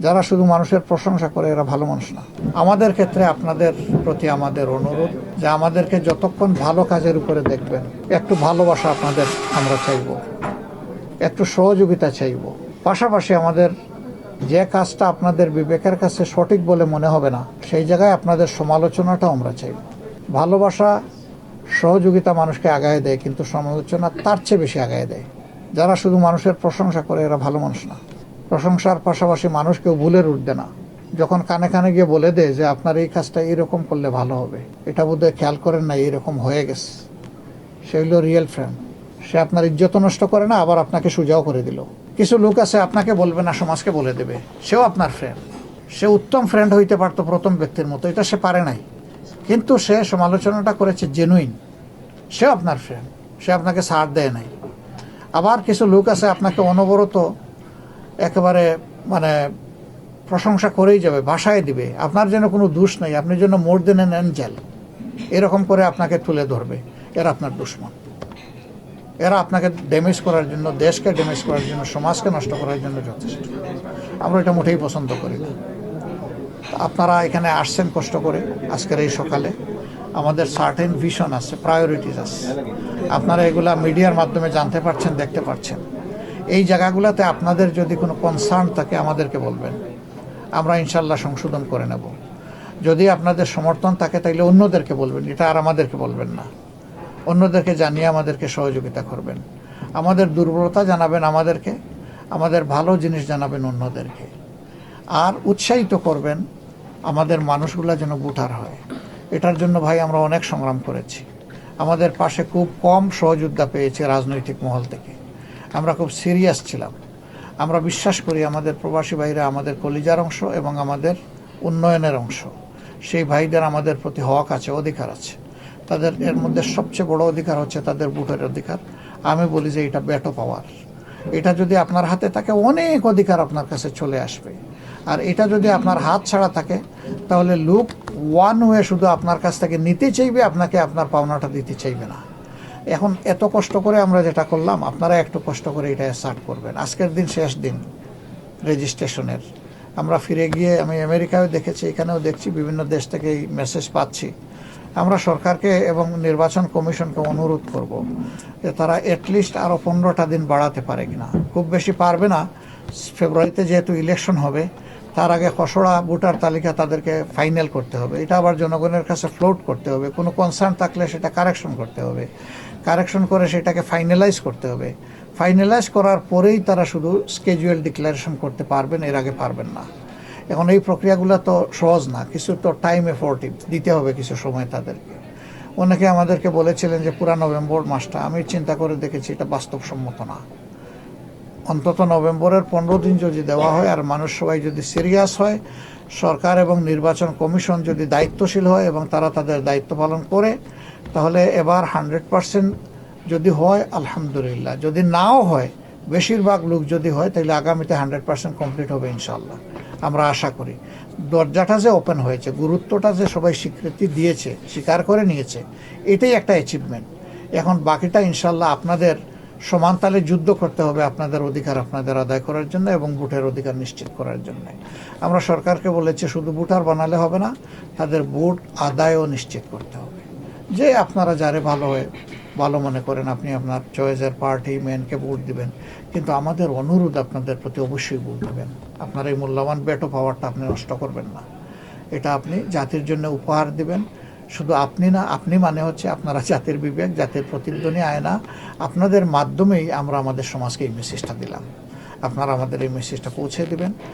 যারা শুধু মানুষের প্রশংসা করে এরা ভালো মানুষ না। আমাদের ক্ষেত্রে আপনাদের প্রতি আমাদের অনুরোধ যে আমাদেরকে যতক্ষণ ভালো কাজের উপরে দেখবেন, একটু ভালোবাসা আপনাদের আমরা চাইব, একটু সহযোগিতা চাইব। পাশাপাশি আমাদের যে কাজটা আপনাদের বিবেকের কাছে সঠিক বলে মনে হবে না, সেই জায়গায় আপনাদের সমালোচনাটাও আমরা চাইব। ভালোবাসা, সহযোগিতা মানুষকে আগায় দেয়, কিন্তু সমালোচনা তার চেয়ে বেশি আগায় দেয়। যারা শুধু মানুষের প্রশংসা করে এরা ভালো মানুষ না। প্রশংসার পাশাপাশি মানুষকেও ভুলের উঠবে না। যখন কানে কানে গিয়ে বলে দেয় যে আপনার এই কাজটা এরকম করলে ভালো হবে, এটা বোধহয় খেয়াল করেন না, এরকম হয়ে গেছে, সে হইল রিয়েল ফ্রেন্ড। সে আপনার ইজ্জত নষ্ট করে না, আবার আপনাকে সুজাও করে দিল। কিছু লোক আছে আপনাকে বলবে না, সমাজকে বলে দেবে, সেও আপনার ফ্রেন্ড। সে উত্তম ফ্রেন্ড হইতে পারতো প্রথম ব্যক্তির মতো, এটা সে পারে নাই, কিন্তু সে সমালোচনাটা করেছে জেনুইন, সেও আপনার ফ্রেন্ড, সে আপনাকে ছাড় দেয় নাই। আবার কিছু লোক আছে আপনাকে অনবরত একেবারে প্রশংসা করেই যাবে, ভাষায় দিবে, আপনার যেন কোনো দোষ নেই, আপনি যেন মোর দেন অ্যান অ্যাঞ্জেল, এরকম করে আপনাকে তুলে ধরবে। এরা আপনার দুশ্মন। এরা আপনাকে ড্যামেজ করার জন্য, দেশকে ড্যামেজ করার জন্য, সমাজকে নষ্ট করার জন্য যথেষ্ট। আমরা এটা মোটেই পছন্দ করি না। আপনারা এখানে আসছেন কষ্ট করে আজকের এই সকালে। আমাদের সার্টেন ভিশন আছে, প্রায়োরিটিস আছে, আপনারা এগুলা মিডিয়ার মাধ্যমে জানতে পারছেন, দেখতে পাচ্ছেন। এই জায়গাগুলোতে আপনাদের যদি কোনো কনসার্ন থাকে আমাদেরকে বলবেন, আমরা ইনশাল্লাহ সংশোধন করে নেব। যদি আপনাদের সমর্থন থাকে তাইলে অন্যদেরকে বলবেন, এটা আর আমাদেরকে বলবেন না। অন্যদেরকে জানিয়ে আমাদেরকে সহযোগিতা করবেন। আমাদের দুর্বলতা জানাবেন আমাদেরকে, আমাদের ভালো জিনিস জানাবেন অন্যদেরকে, আর উৎসাহিত করবেন আমাদের মানুষগুলা যেন বুটার হয়। এটার জন্য ভাই আমরা অনেক সংগ্রাম করেছি। আমাদের পাশে খুব কম সহযোদ্ধা পেয়েছে রাজনৈতিক মহল থেকে। আমরা খুব সিরিয়াস ছিলাম। আমরা বিশ্বাস করি আমাদের প্রবাসী ভাইরা আমাদের কলিজার অংশ এবং আমাদের উন্নয়নের অংশ। সেই ভাইদের আমাদের প্রতি হক আছে, অধিকার আছে। তাদের এর মধ্যে সবচেয়ে বড় অধিকার হচ্ছে তাদের ভোটের অধিকার। আমি বলি যে এটা ব্যাটো পাওয়ার। এটা যদি আপনার হাতে থাকে, অনেক অধিকার আপনার কাছে চলে আসবে। আর এটা যদি আপনার হাত ছাড়া থাকে, তাহলে লোক ওয়ান ওয়ে শুধু আপনার কাছ থেকে নিতে চাইবে, আপনাকে আপনার পাওনাটা দিতে চাইবে না। এখন এত কষ্ট করে আমরা যেটা করলাম, আপনারা একটু কষ্ট করে এটা স্টার্ট করবেন। আজকের দিন শেষ দিন রেজিস্ট্রেশনের। আমরা ফিরে গিয়ে, আমি আমেরিকায় দেখেছি, এখানেও দেখছি, বিভিন্ন দেশ থেকে এই মেসেজ পাচ্ছি। আমরা সরকারকে এবং নির্বাচন কমিশনকে অনুরোধ করব যে তারা অ্যাটলিস্ট আরও 15টা দিন বাড়াতে পারে কিনা। খুব বেশি পারবে না, ফেব্রুয়ারিতে যেহেতু ইলেকশন হবে, তার আগে খসড়া ভোটার তালিকা তাদেরকে ফাইনাল করতে হবে। এটা আবার জনগণের কাছে ফ্লোট করতে হবে। কোনো কনসার্ন থাকলে সেটা কারেকশন করতে হবে, কারেকশন করে সেটাকে ফাইনালাইজ করতে হবে। ফাইনালাইজ করার পরেই তারা শুধু স্কেজুয়াল ডিক্লারেশন করতে পারবেন, এর আগে পারবেন না। এখন এই প্রক্রিয়াগুলো তো সহজ না, কিছু তো টাইম এফোর্ট দিতে হবে, কিছু সময় তাদেরকে। অনেকে আমাদেরকে বলেছিলেন যে পুরা নভেম্বর মাসটা, আমি চিন্তা করে দেখেছি এটা বাস্তবসম্মত না। অন্তত নভেম্বরের 15 দিন যদি দেওয়া হয়, আর মানুষ সবাই যদি সিরিয়াস হয়, সরকার এবং নির্বাচন কমিশন যদি দায়িত্বশীল হয় এবং তারা তাদের দায়িত্ব পালন করে, তাহলে এবার 100% যদি হয় আলহামদুলিল্লাহ। যদি নাও হয়, বেশিরভাগ লোক যদি হয়, তাহলে আগামীতে 100% কমপ্লিট হবে ইনশাল্লাহ। আমরা আশা করি দরজাটা যে ওপেন হয়েছে, গুরুত্বটা যে সবাই স্বীকৃতি দিয়েছে, স্বীকার করে নিয়েছে, এটাই একটা অ্যাচিভমেন্ট। এখন বাকিটা ইনশাল্লাহ আপনাদের সমানতালে যুদ্ধ করতে হবে আপনাদের অধিকার আপনাদের আদায় করার জন্য এবং ভোটের অধিকার নিশ্চিত করার জন্য। আমরা সরকারকে বলেছি শুধু ভোটার বানালে হবে না, তাদের ভোট আদায়ও নিশ্চিত করতে হবে। যে আপনারা যারে ভালো মনে করেন, আপনি আপনার চয়েসের পার্টি ম্যানকে ভোট দিবেন, কিন্তু আমাদের অনুরোধ আপনাদের প্রতি অবশ্যই ভোট দেবেন। আপনার এই মূল্যবান ব্যাটো পাওয়ারটা আপনি নষ্ট করবেন না। এটা আপনি জাতির জন্য উপহার দিবেন। শুধু আপনি না, আপনি মানে হচ্ছে আপনারা জাতির বিবেক, জাতির প্রতিধ্বনি আয়না। আপনাদের মাধ্যমেই আমরা আমাদের সমাজকে এই মেসেজটা দিলাম। আপনারা আমাদের এই মেসেজটা পৌঁছে দিবেন।